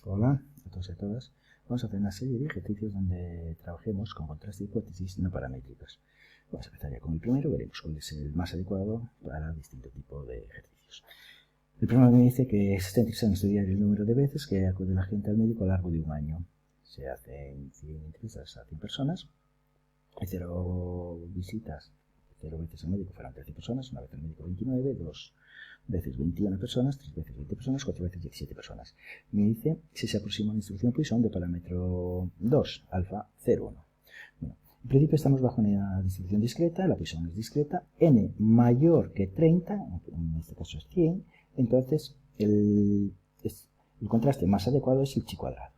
Hola a todos y a todas. Vamos a hacer una serie de ejercicios donde trabajemos con contraste de hipótesis no paramétricas. Vamos a empezar ya con el primero, veremos cuál es el más adecuado para distinto tipo de ejercicios. El primero me dice que se está interesado en estudiar el número de veces que acude la gente al médico a lo largo de un año. Se hacen 100 entrevistas a 100 personas, hay 0 visitas, 0 veces al médico fueron 13 personas, una vez al médico 29, 2 veces 21 personas, 3 veces 20 personas, 4 veces 17 personas. Me dice si se aproxima a una distribución Poisson de parámetro 2, alfa 0,1. Bueno, en principio estamos bajo una distribución discreta, la Poisson es discreta, n mayor que 30, en este caso es 100, entonces el contraste más adecuado es el chi cuadrado.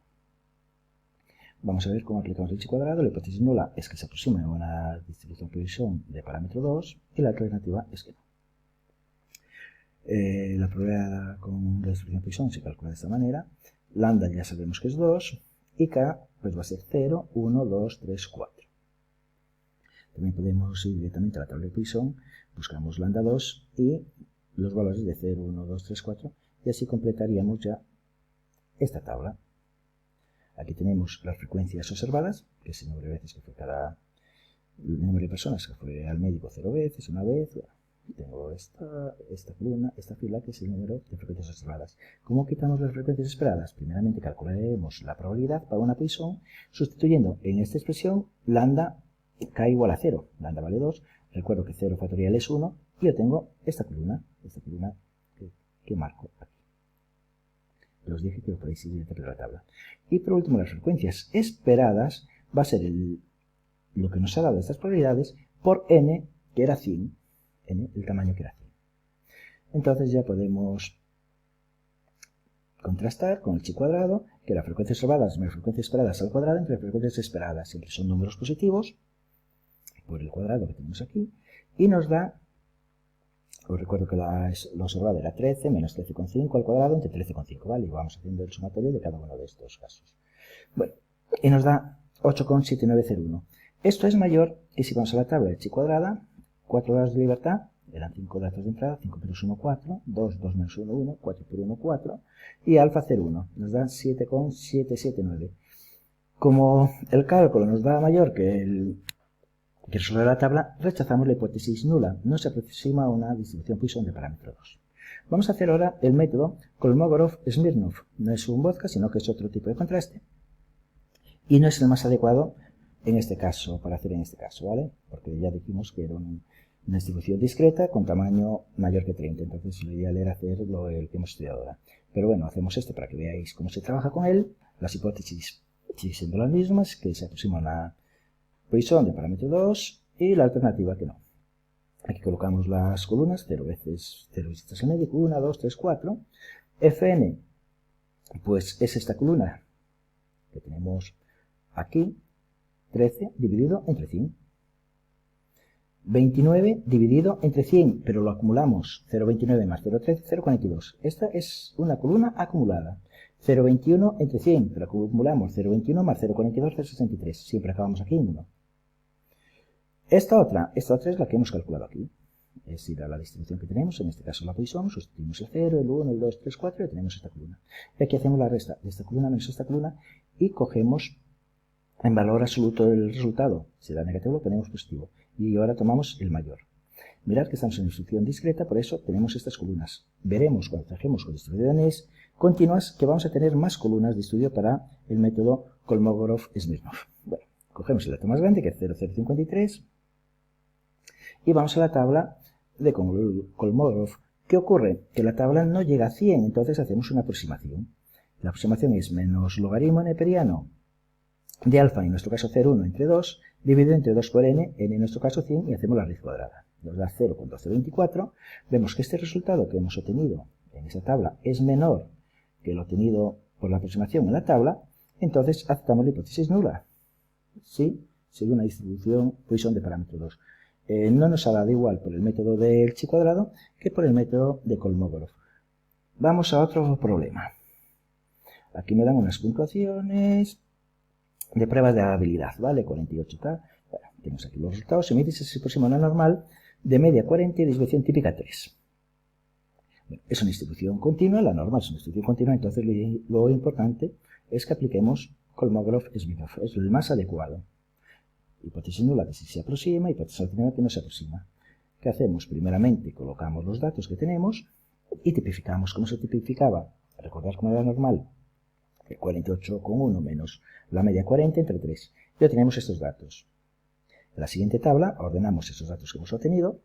Vamos a ver cómo aplicamos el chi cuadrado. La hipótesis nula es que se aproxima a una distribución Poisson de parámetro 2 y la alternativa es que no. La probabilidad con la distribución Poisson se calcula de esta manera. Lambda ya sabemos que es 2 y K pues va a ser 0, 1, 2, 3, 4. También podemos ir directamente a la tabla de Poisson, buscamos lambda 2 y los valores de 0, 1, 2, 3, 4 y así completaríamos ya esta tabla. Aquí tenemos las frecuencias observadas, que es el número de veces que fue el número de personas que fue al médico 0 veces, una vez. Tengo esta columna, esta fila, que es el número de frecuencias observadas. ¿Cómo quitamos las frecuencias esperadas? Primeramente calcularemos la probabilidad para una Poisson, sustituyendo en esta expresión lambda k igual a 0. Lambda vale 2, recuerdo que 0 factorial es 1, y yo tengo esta columna que marco aquí. Os dije que os podéis ir directamente a la tabla. Y por último, las frecuencias esperadas va a ser lo que nos ha dado estas probabilidades por n, que era 100. El tamaño que era 100. Entonces ya podemos contrastar con el chi cuadrado, que la frecuencia observada es las frecuencias esperadas al cuadrado entre las frecuencias esperadas. Siempre son números positivos por el cuadrado que tenemos aquí, y nos da, os recuerdo que lo observado era 13 menos 13,5 al cuadrado entre 13,5, ¿vale? Y vamos haciendo el sumatorio de cada uno de estos casos. Bueno, y nos da 8,7901. Esto es mayor que si vamos a la tabla de chi cuadrada, 4 grados de libertad, eran 5 datos de entrada, 5 menos 1, 4, 2, 2 menos 1, 1, 4 por 1, 4, y alfa 0,1, nos da 7,779. Como el cálculo nos da mayor que el resultado de la tabla, rechazamos la hipótesis nula, no se aproxima a una distribución Poisson de parámetro 2. Vamos a hacer ahora el método Kolmogorov-Smirnov. No es un vodka, sino que es otro tipo de contraste, y no es el más adecuado en este caso, para hacer en este caso, ¿vale? Porque ya dijimos que era una distribución discreta con tamaño mayor que 30, entonces lo ideal era hacer el que hemos estudiado ahora. Pero bueno, hacemos este para que veáis cómo se trabaja con él. Las hipótesis siguen siendo las mismas, que se aproxima a una Poisson de parámetro 2 y la alternativa que no. Aquí colocamos las columnas, 0 veces 0 visitas al médico, 1, 2, 3, 4. Fn, pues es esta columna que tenemos aquí, 13 dividido entre 100. 29 dividido entre 100, pero lo acumulamos. 0,29 más 0,13, 0,42. Esta es una columna acumulada. 0,21 entre 100, pero acumulamos 0,21 más 0,42, 0,63. Siempre acabamos aquí en 1. Esta otra es la que hemos calculado aquí. Es ir a la distribución que tenemos, en este caso la Poisson, sustituimos el 0, el 1, el 2, 3, 4 y tenemos esta columna. Y aquí hacemos la resta de esta columna menos esta columna y cogemos en valor absoluto del resultado. Si da negativo lo ponemos positivo. Y ahora tomamos el mayor. Mirad que estamos en distribución discreta, por eso tenemos estas columnas. Veremos cuando trabajemos con distribuciones continuas que vamos a tener más columnas de estudio para el método Kolmogorov-Smirnov. Bueno, cogemos el dato más grande, que es 0,053, y vamos a la tabla de Kolmogorov. ¿Qué ocurre? Que la tabla no llega a 100, entonces hacemos una aproximación. La aproximación es menos logaritmo neperiano de alfa, en nuestro caso 0,1 entre 2, dividido entre 2 por n, en nuestro caso 100, y hacemos la raíz cuadrada. Nos da 0,1224. Vemos que este resultado que hemos obtenido en esa tabla es menor que lo obtenido por la aproximación en la tabla, entonces aceptamos la hipótesis nula. Sí, sigue una distribución Poisson de parámetro 2. No nos ha dado igual por el método del chi cuadrado que por el método de Kolmogorov. Vamos a otro problema. Aquí me dan unas puntuaciones de pruebas de habilidad, ¿vale? 48 tal. Bueno, tenemos aquí los resultados. Se me dice si se aproxima a una normal de media 40 y desviación típica 3. Bueno, es una distribución continua, la normal es una distribución continua, entonces lo importante es que apliquemos Kolmogorov-Smirnov, es el más adecuado. Hipótesis nula que sí se aproxima, hipótesis alternativa que no se aproxima. ¿Qué hacemos? Primeramente colocamos los datos que tenemos y tipificamos. ¿Cómo se tipificaba? Recordad cómo era normal. El 48,1 menos la media 40 entre 3. Ya tenemos estos datos. En la siguiente tabla ordenamos esos datos que hemos obtenido,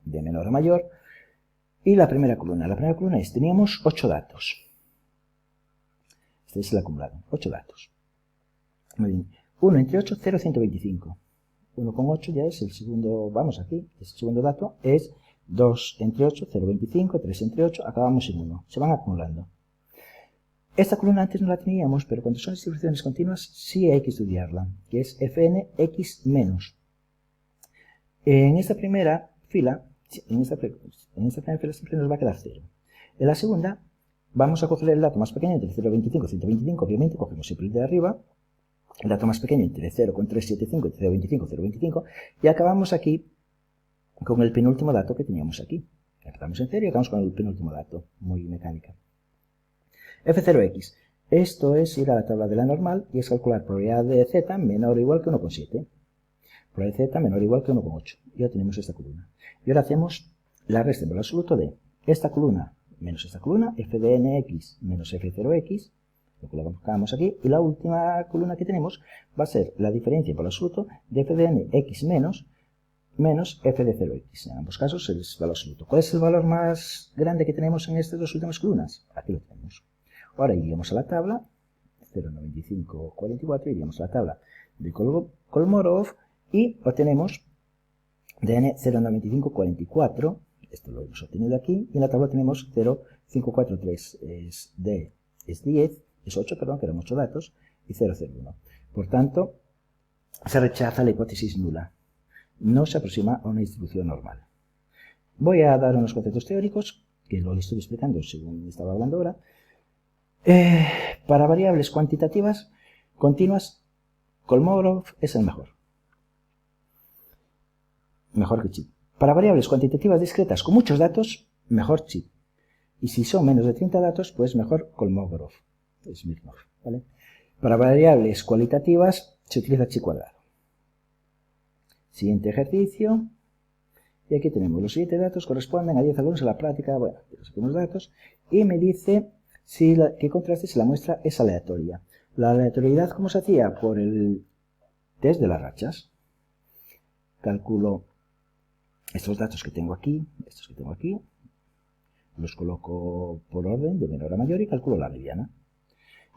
de menor a mayor, y la primera columna. La primera columna es, teníamos 8 datos. Este es el acumulado, 8 datos. Muy bien. 1 entre 8, 0,125. 1,8 ya es el segundo, vamos aquí, el segundo dato es 2 entre 8, 0,25, 3 entre 8, acabamos en 1. Se van acumulando. Esta columna antes no la teníamos, pero cuando son distribuciones continuas sí hay que estudiarla, que es fnx menos. En esta primera fila, siempre nos va a quedar 0. En la segunda vamos a coger el dato más pequeño entre 0,25 y 125, obviamente cogemos siempre el de arriba, el dato más pequeño entre 0,375 y 0,25, 0,25, y acabamos aquí con el penúltimo dato que teníamos aquí. Empezamos en 0 y acabamos con el penúltimo dato, muy mecánica. F0x. Esto es ir a la tabla de la normal y es calcular probabilidad de z menor o igual que 1,7. Probabilidad de z menor o igual que 1,8. Ya tenemos esta columna. Y ahora hacemos la resta en el absoluto de esta columna menos esta columna, f de nx menos f0x, lo colocamos aquí, y la última columna que tenemos va a ser la diferencia por el absoluto de f de nx menos f de 0x. En ambos casos es el valor absoluto. ¿Cuál es el valor más grande que tenemos en estas dos últimas columnas? Aquí lo tenemos. Ahora iríamos a la tabla 0,9544, iríamos a la tabla de Kolmogorov y obtenemos dn 0,9544, esto lo hemos obtenido aquí, y en la tabla tenemos 0,543, es 10, es 8, perdón, que eran 8 datos, y 0,01. Por tanto, se rechaza la hipótesis nula. No se aproxima a una distribución normal. Voy a dar unos conceptos teóricos, que lo estoy explicando según estaba hablando ahora. Para variables cuantitativas continuas, Kolmogorov es el mejor. Mejor que chip. Para variables cuantitativas discretas con muchos datos, mejor chip. Y si son menos de 30 datos, pues mejor Kolmogorov. Smirnov, ¿vale? Para variables cualitativas se utiliza chi cuadrado. Siguiente ejercicio. Y aquí tenemos los siguientes datos, corresponden a 10 alumnos en la práctica. Bueno, los datos. Y me dice qué contraste si la muestra es aleatoria. La aleatoriedad, ¿cómo se hacía? Por el test de las rachas. Calculo estos datos que tengo aquí, los coloco por orden de menor a mayor y calculo la mediana.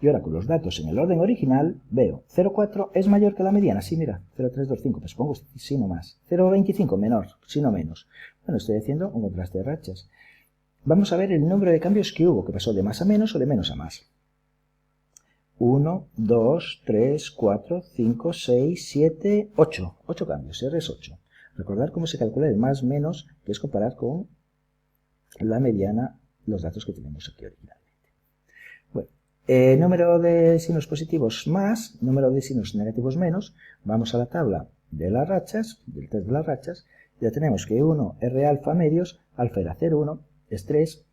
Y ahora con los datos en el orden original veo 0,4 es mayor que la mediana, sí, mira, 0,325, pues pongo sí no más. 0,25 menor, sí no menos. Bueno, estoy haciendo un contraste de rachas. Vamos a ver el número de cambios que hubo, que pasó de más a menos o de menos a más. 1, 2, 3, 4, 5, 6, 7, 8. 8 cambios, R es 8. Recordar cómo se calcula el más menos, que es comparar con la mediana los datos que tenemos aquí originalmente. Bueno, número de signos positivos más, número de signos negativos menos. Vamos a la tabla de las rachas, del test de las rachas. Ya tenemos que 1 R alfa medios, alfa era 0,1, es 3,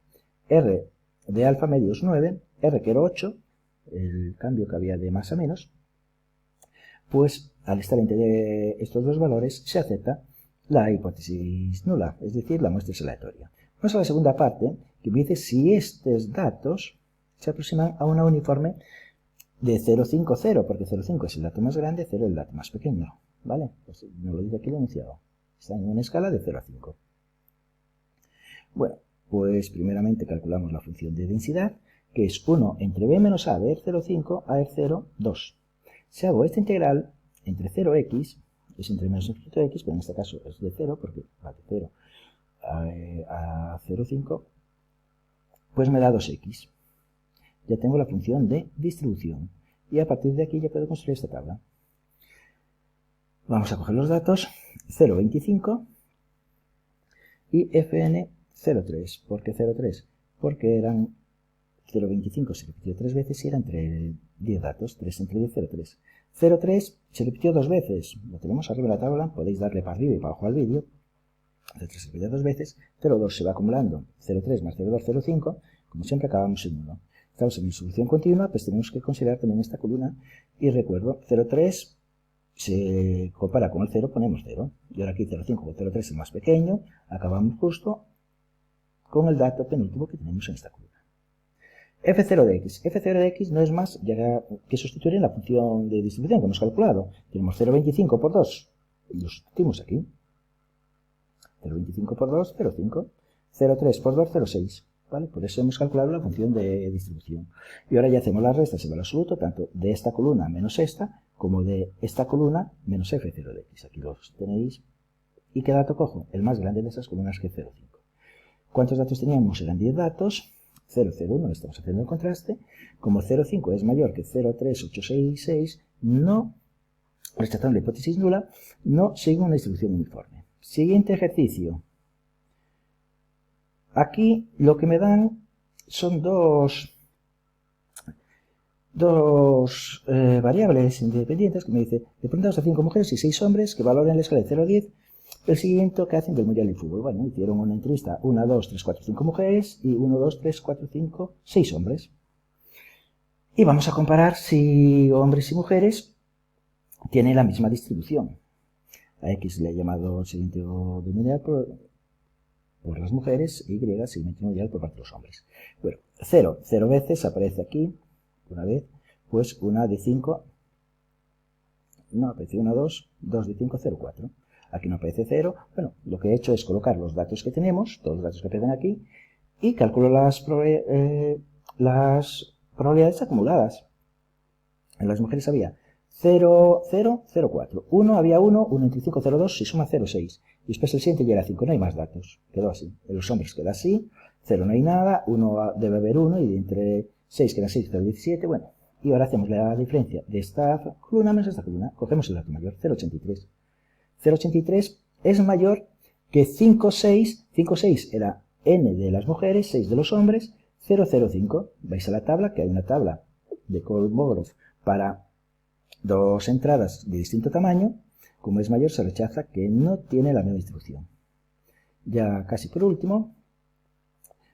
R de alfa medios 9, R que era 8, el cambio que había de más a menos, pues al estar entre estos dos valores se acepta la hipótesis nula, es decir, la muestra es aleatoria. Vamos a la segunda parte, que me dice si estos datos se aproximan a una uniforme de 0,5,0, porque 0,5 es el dato más grande, 0 el dato más pequeño, ¿vale? Pues no lo dice aquí el enunciado, está en una escala de 0 a 5. Bueno, pues primeramente calculamos la función de densidad, que es 1 entre b menos a de R0,5 a R0, 2. Si hago esta integral entre 0x, es entre menos infinito de x, pero en este caso es de 0, porque va de 0 a 0,5, pues me da 2x. Ya tengo la función de distribución. Y a partir de aquí ya puedo construir esta tabla. Vamos a coger los datos, 0,25 y fn 0,3. ¿Por qué 0,3? Porque eran 0,25 se repitió 3 veces y era entre 10 datos, 3 entre 10, 0,3. 0,3 se repitió 2 veces, lo tenemos arriba en la tabla, podéis darle para arriba y para abajo al vídeo. 0,3 se repite dos veces, 0,2 se va acumulando, 0,3 más 0,2, 0,5, como siempre acabamos en 1. Estamos en distribución continua, pues tenemos que considerar también esta columna, y recuerdo, 0,3 se compara con el 0, ponemos 0, y ahora aquí 0,5 con 0,3 es más pequeño, acabamos justo con el dato penúltimo que tenemos en esta columna. F0 de x. F0 de x no es más ya que sustituir en la función de distribución que hemos calculado. Tenemos 0,25 por 2, y lo sustituimos aquí. 0,25 por 2, 0,5. 0,3 por 2, 0,6. ¿Vale? Por eso hemos calculado la función de distribución. Y ahora ya hacemos las restas en valor absoluto, tanto de esta columna menos esta, como de esta columna menos F0 de x. Aquí los tenéis. ¿Y qué dato cojo? El más grande de esas columnas, que es 0,5. ¿Cuántos datos teníamos? Eran 10 datos. 0,01, estamos haciendo el contraste. Como 0,5 es mayor que 0,3866, no, rechazando la hipótesis nula, no sigue una distribución uniforme. Siguiente ejercicio. Aquí lo que me dan son dos variables independientes que me dice, le preguntamos a 5 mujeres y 6 hombres que valoren la escala de 0 a 10 el siguiente que hacen del Mundial de Fútbol. Bueno, hicieron una entrevista, 1, 2, 3, 4, 5 mujeres y 1, 2, 3, 4, 5, 6 hombres. Y vamos a comparar si hombres y mujeres tienen la misma distribución. A X le he llamado segmento de mundial por las mujeres, y Y segmento mundial por parte de los hombres. Bueno, 0 veces aparece aquí, una vez, pues una de 5, no, aparece 1, 2, 2 de 5, 0, 4. Aquí no aparece 0. Bueno, lo que he hecho es colocar los datos que tenemos, todos los datos que aparecen aquí, y calculo las probabilidades acumuladas. En las mujeres había 0, 0, 0, 4. 1 había 1, 1 entre 5, 0, 2, y suma 0, 6. Y después el siguiente ya era 5, no hay más datos. Quedó así. En los hombres queda así, 0 no hay nada, 1 debe haber 1, y entre 6 queda 6, 0, 17, bueno. Y ahora hacemos la diferencia de esta columna menos esta columna. Cogemos el dato mayor, 0,83. 0,83 es mayor que 5,6. 5,6 era n de las mujeres, 6 de los hombres, 0,05. Vais a la tabla, que hay una tabla de Kolmogorov para dos entradas de distinto tamaño. Como es mayor, se rechaza, que no tiene la misma distribución. Ya casi por último,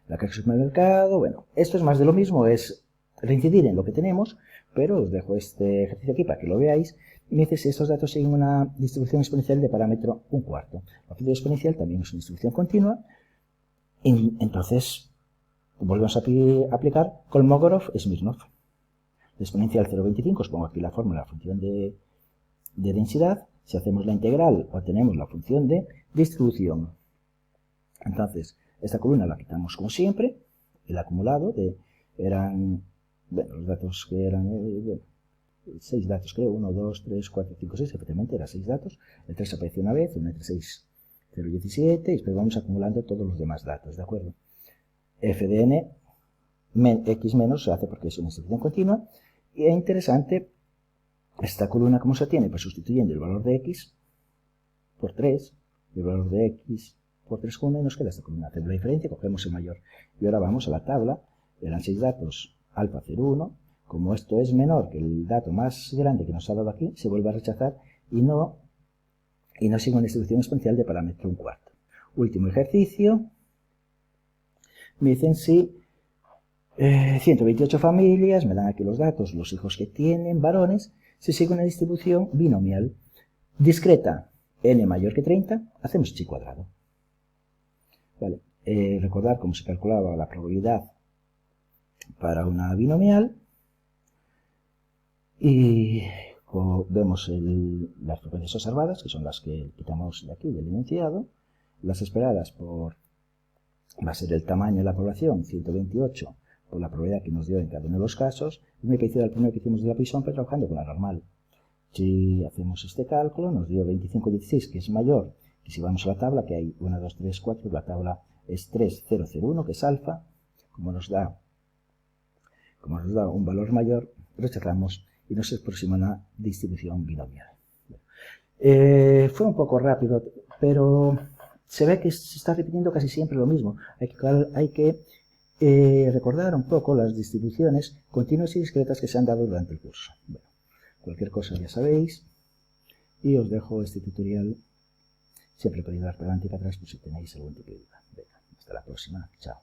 la caja de supermercado. Bueno, esto es más de lo mismo, es reincidir en lo que tenemos, pero os dejo este ejercicio aquí para que lo veáis. Y me dice si estos datos siguen una distribución exponencial de parámetro 1/4. La función exponencial también es una distribución continua. Y entonces, volvemos a aplicar Kolmogorov-Smirnov. La exponencial 0,25, os pongo aquí la fórmula, la función de densidad. Si hacemos la integral, obtenemos la función de distribución. Entonces, esta columna la quitamos como siempre. El acumulado eran, bueno, los datos que eran, 6 datos creo, 1, 2, 3, 4, 5, 6, efectivamente eran 6 datos. El 3 apareció una vez, 1 entre 6, 0, 17, y después vamos acumulando todos los demás datos, ¿de acuerdo? F de n, x menos se hace porque es una distribución continua, y es interesante esta columna cómo se obtiene, pues sustituyendo el valor de x por 3, el valor de x por 3 con 1, y nos queda esta columna. Hacemos la diferencia, cogemos el mayor, y ahora vamos a la tabla, eran 6 datos, alfa 0, 1, como esto es menor que el dato más grande que nos ha dado aquí, se vuelve a rechazar y no sigue una distribución exponencial de parámetro 1/4. Último ejercicio. Me dicen si 128 familias, me dan aquí los datos, los hijos que tienen, varones, si sigue una distribución binomial discreta, n mayor que 30, hacemos chi cuadrado. Vale. Recordar cómo se calculaba la probabilidad para una binomial. Y vemos las frecuencias observadas, que son las que quitamos de aquí del enunciado. Las esperadas va a ser el tamaño de la población, 128, por la probabilidad que nos dio en cada uno de los casos. Es muy parecido al primero que hicimos de la Poisson, pero trabajando con la normal. Si hacemos este cálculo, nos dio 25,16, que es mayor que si vamos a la tabla, que hay 1, 2, 3, 4, la tabla es 3, 0, 0, 1, que es alfa. Como nos da un valor mayor, rechazamos y nos aproxima una distribución binomial. Fue un poco rápido, pero se ve que se está repitiendo casi siempre lo mismo. Hay que recordar un poco las distribuciones continuas y discretas que se han dado durante el curso. Bueno, cualquier cosa ya sabéis, y os dejo este tutorial Siempre podéis dar para adelante y para atrás, pues si tenéis algún tipo de duda. Venga, hasta la próxima. Chao.